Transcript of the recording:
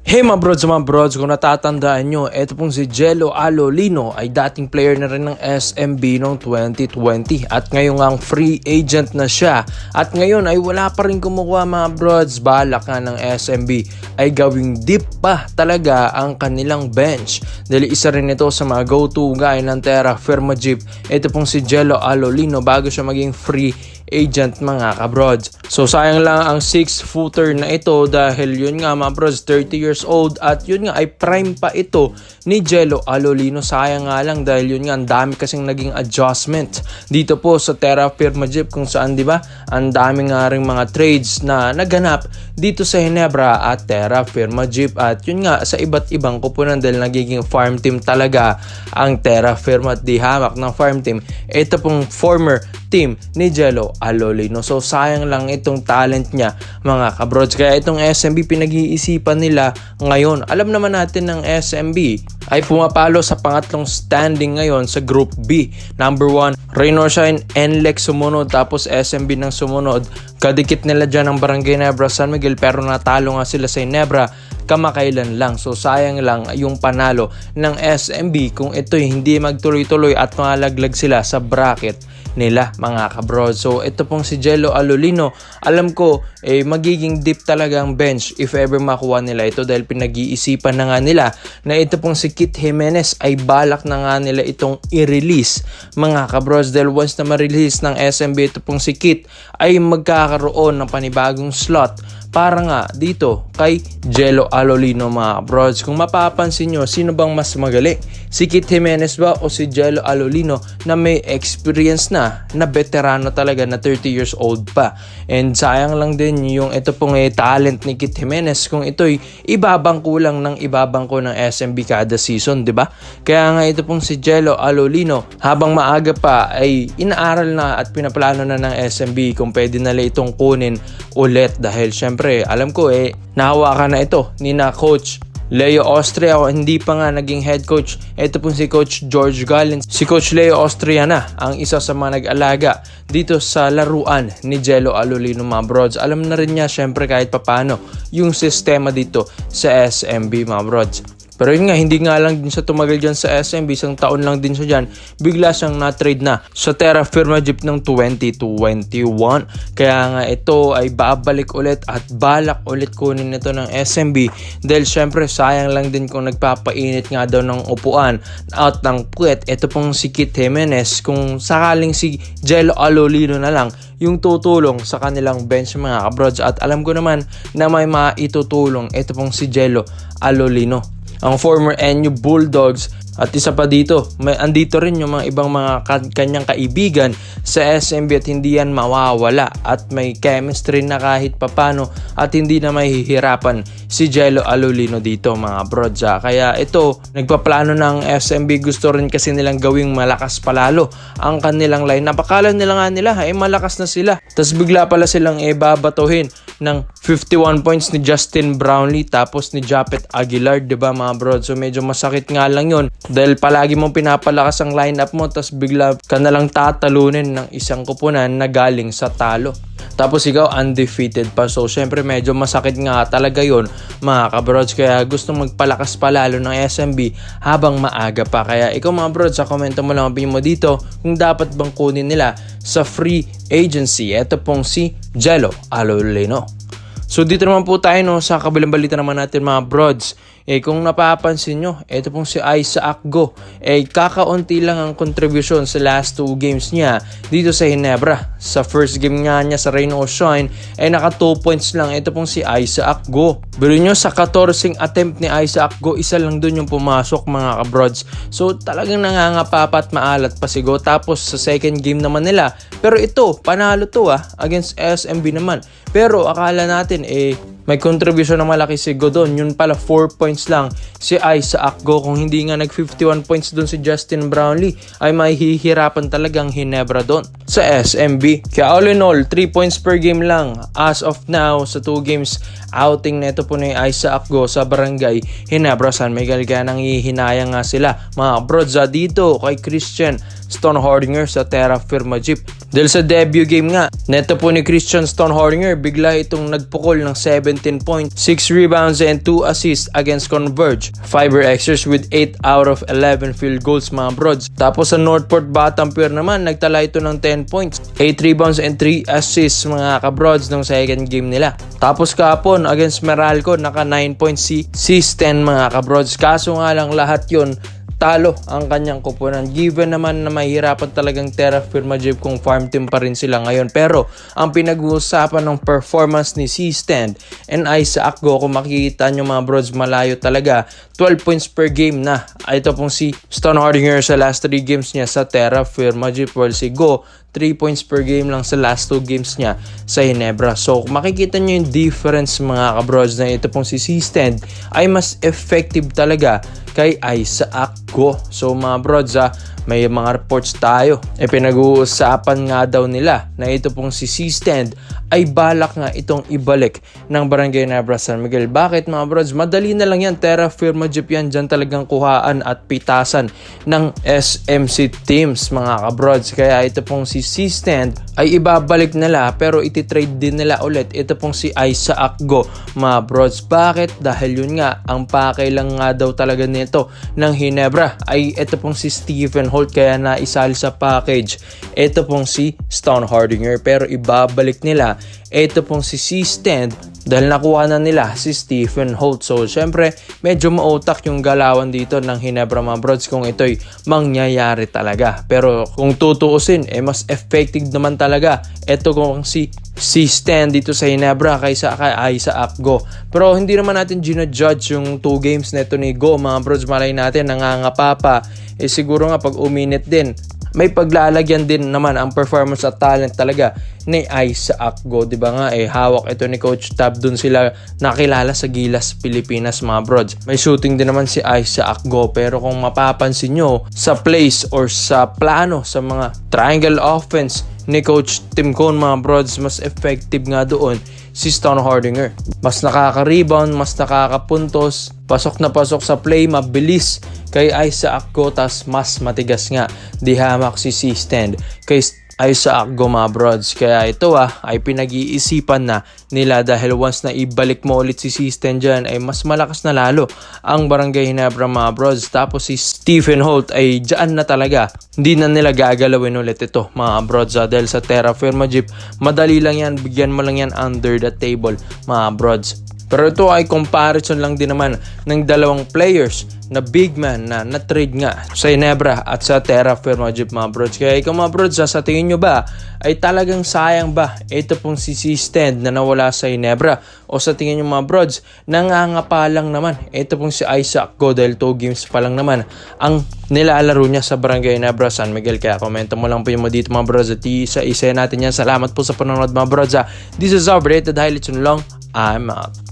Hey mga brods, kung natatandaan nyo, ito pong si Jello Alolino ay dating player na rin ng SMB noong 2020 at ngayon ang free agent na siya. At ngayon ay wala pa rin kumukuha mga brods, balak nga ng SMB ay gawing deep pa talaga ang kanilang bench. Dahil isa rin ito sa mga go-to guy ng Terra Firma Jeep, ito pong si Jello Alolino bago siya maging free agent mga kabrods. So sayang lang ang 6-footer na ito dahil yun nga mga brods 30 years old at yun nga ay prime pa ito ni Jello Alolino. Sayang nga lang dahil yun nga ang dami kasing naging adjustment dito po sa Terra Firma Jeep kung saan di ba ang dami nga ring mga trades na naganap dito sa Ginebra at Terra Firma Jeep at yun nga sa iba't ibang kupunan dahil nagiging farm team talaga ang Terra Firma at di hamak ng farm team. Ito pong former team ni Jello Alolino. So sayang lang itong talent niya mga kabrods. Kaya itong SMB pinag-iisipan nila ngayon. Alam naman natin ng SMB ay pumapalo sa pangatlong standing ngayon sa Group B. Number 1, Raynor Shine, NLEX sumunod tapos SMB nang sumunod. Kadikit nila dyan ang Barangay Ginebra San Miguel pero natalo nga sila sa Ginebra kamakailan lang. So sayang lang yung panalo ng SMB kung ito'y hindi magtuloy-tuloy at malaglag sila sa bracket nila mga kabroad. So ito pong si Jello Alolino, alam ko magiging deep talaga ang bench if ever makuha nila ito dahil pinag-iisipan na nga nila na ito pong si Kit Jimenez ay balak na nga nila itong i-release mga kabrods dahil once na ma-release ng SMB ito pong si Kit ay magkakaroon ng panibagong slot para nga dito kay Jello Alolino mga kabrods. Kung mapapansin nyo, sino bang mas magaling? Si Kit Jimenez ba o si Jello Alolino na may experience na veterano talaga na 30 years old pa? And sayang lang din yung ito pong talent ni Kit Jimenez kung ito'y ibabangko lang ng ibabangko ng SMB kada season, di ba? Kaya nga ito pong si Jello Alolino habang maaga pa ay inaaral na at pinaplano na ng SMB kung pwede nila itong kunin ulit dahil syempre alam ko nahawakan na ito ni na Coach Leo Austria o hindi pa nga naging head coach. Ito pong si Coach George Gallen. Si Coach Leo Austria na ang isa sa mga nag-alaga dito sa laruan ni Jello Alolino mga brods. Alam na rin niya syempre kahit papano yung sistema dito sa SMB mga brods. Pero yun nga, hindi nga lang din siya tumagal dyan sa SMB, isang taon lang din siya dyan. Bigla siyang na-trade na sa Terra Firma Jeep ng 2021. Kaya nga ito ay babalik ulit at balak ulit kunin ito ng SMB. Dahil syempre sayang lang din kung nagpapainit nga daw ng upuan out ng puwet. Ito pong si Kit Jimenez, kung sakaling si Jello Alolino na lang yung tutulong sa kanilang bench mga kabrods. At alam ko naman na may maitutulong ito pong si Jello Alolino, ang former NU Bulldogs. At isa pa dito, andito rin yung mga ibang mga kanyang kaibigan sa SMB at hindi yan mawawala at may chemistry na kahit papano at hindi na mahihirapan si Jello Alolino dito mga brods. Kaya ito, nagpaplano ng SMB, gusto rin kasi nilang gawing malakas palalo ang kanilang line. Napakala nila nga nila malakas na sila. Tapos bigla pala silang babatuhin ng 51 points ni Justin Brownlee tapos ni Japet Aguilar, diba mga brods? So medyo masakit nga lang yun dahil palagi mong pinapalakas ang lineup mo tapos bigla ka nalang tatalunin ng isang kupunan na galing sa talo. Tapos ikaw undefeated pa. So syempre medyo masakit nga talaga yon mga kabrods. Kaya gusto magpalakas palalo ng SMB habang maaga pa. Kaya ikaw mga brods, sa komento mo lang ang opinion mo dito kung dapat bang kunin nila sa free agency ito pong si Jello Alolino. So dito naman po tayo sa kabilang balita naman natin mga brods. Kung napapansin nyo, ito pong si Isaac Go. Kakaunti lang ang contribution sa last 2 games niya dito sa Ginebra. Sa first game nga niya sa Raynor Shine, naka 2 points lang. Ito pong si Isaac Go. Pero nyo sa 14 attempt ni Isaac Go, isa lang dun yung pumasok mga kabrods. So talagang nangangapapa at maalat pa si Go. Tapos sa second game naman nila. Pero ito, panalo to against SMB naman. Pero akala natin may contribution na malaki si Go doon. Yun pala 4 points lang si Isaac Go. Kung hindi nga nag 51 points doon si Justin Brownlee ay mahihirapan talagang Ginebra doon sa SMB. Kaya all in all 3 points per game lang as of now sa 2 games outing na ito po ni Isaac Go sa Barangay Ginebra San Miguel. Kaya nangihinayang nga sila mga brods dito kay Christian Stonehordinger sa Terra Firma Jeep. Dahil sa debut game nga neto po ni Christian Stonehordinger, bigla itong nagpukol ng 17 17 points, 6 rebounds and 2 assists against Converge. Fiber Xers with 8 out of 11 field goals mga brods. Tapos sa Northport Batampier naman, nagtala ito ng 10 points, 8 rebounds and 3 assists mga kabrods ng second game nila. Tapos kahapon against Meralco, naka 9 points si Sis-10 mga kabrods. Kaso nga lang lahat yon talo ang kanyang kupunan. Given naman na mahirapan talagang Terra Firma Jeep kung farm team pa rin sila ngayon. Pero ang pinag-uusapan ng performance ni C-Stand and Isaac Go, kung makikita nyo mga brods, malayo talaga. 12 points per game na. Ito pong si Stone Hardinger sa last 3 games niya sa Terra Firma Jeep, while si Go 3 points per game lang sa last 2 games niya sa Ginebra. So makikita nyo yung difference mga kabrods, na ito pong si C-Stand ay mas effective talaga kay Isaac Go. So mga brods, may mga reports tayo. Pinag-uusapan nga daw nila na ito pong si C-Stand ay balak nga itong ibalik ng Barangay Ginebra San Miguel. Bakit mga brods? Madali na lang yan. Terra Firma Jeep yan. Dyan talagang kuhaan at pitasan ng SMC teams mga kabrods. Kaya ito pong si C-Stand ay ibabalik nila, pero ititrade din nila ulit ito pong si Isaac Go mga brods. Bakit? Dahil yun nga, ang pakay lang nga daw talaga nito ng Ginebra ay ito pong si Stephen Holt, kaya naisali sa package ito pong si Stone Hardinger. Pero ibabalik nila ito pong si C-Stand dahil nakuha na nila si Stephen Holt. So syempre medyo mautak yung galawan dito ng Ginebra mga brods kung ito'y mangyayari talaga. Pero kung tutuusin, mas effective naman talaga ito kung si C-Stand dito sa Ginebra kaysa kay Isaac Go. Pero hindi naman natin gina-judge yung 2 games na ito ni Go mga brods. Malay natin nangangapa pa, siguro nga pag uminit din, may paglalagyan din naman ang performance at talent talaga ni Isaac Go. Diba nga hawak ito ni Coach Tab, dun sila nakilala sa Gilas, Pilipinas mga brods. May shooting din naman si Isaac Go, pero kung mapapansin nyo sa plays or sa plano sa mga triangle offense ni Coach Tim Cone mga brods, mas effective nga doon si Stone Hardinger. Mas nakaka-rebound, mas nakakapuntos, pasok na pasok sa play, mabilis kay Isaac Go, tas mas matigas nga di hamak si C-Stand kay Isaac Go mga brods. Kaya ito ay pinag-iisipan na nila, dahil once na ibalik mo ulit si C-Stand dyan ay mas malakas na lalo ang Barangay Ginebra mga brods. Tapos si Stephen Holt ay dyan na talaga, hindi na nila gagalawin ulit ito mga brods, dahil sa Terra Firma Jeep madali lang yan, bigyan mo lang yan under the table mga brods. Pero ito ay comparison lang din naman ng dalawang players na big man na na-trade nga sa Ginebra at sa Terra Firma Jeep mga brods. Kaya ikaw mga brods, sa tingin nyo ba ay talagang sayang ba ito pong si C-Stand na nawala sa Ginebra? O sa tingin nyo mga brods, nangangapa lang naman ito pong si Isaac Go dahil 2 games pa lang naman ang nilalaro niya sa Barangay Ginebra San Miguel? Kaya komento mo lang po yung mo dito mga brods at isa natin yan. Salamat po sa panonood mga brods. This is our Rated Highlights on Long. I'm out.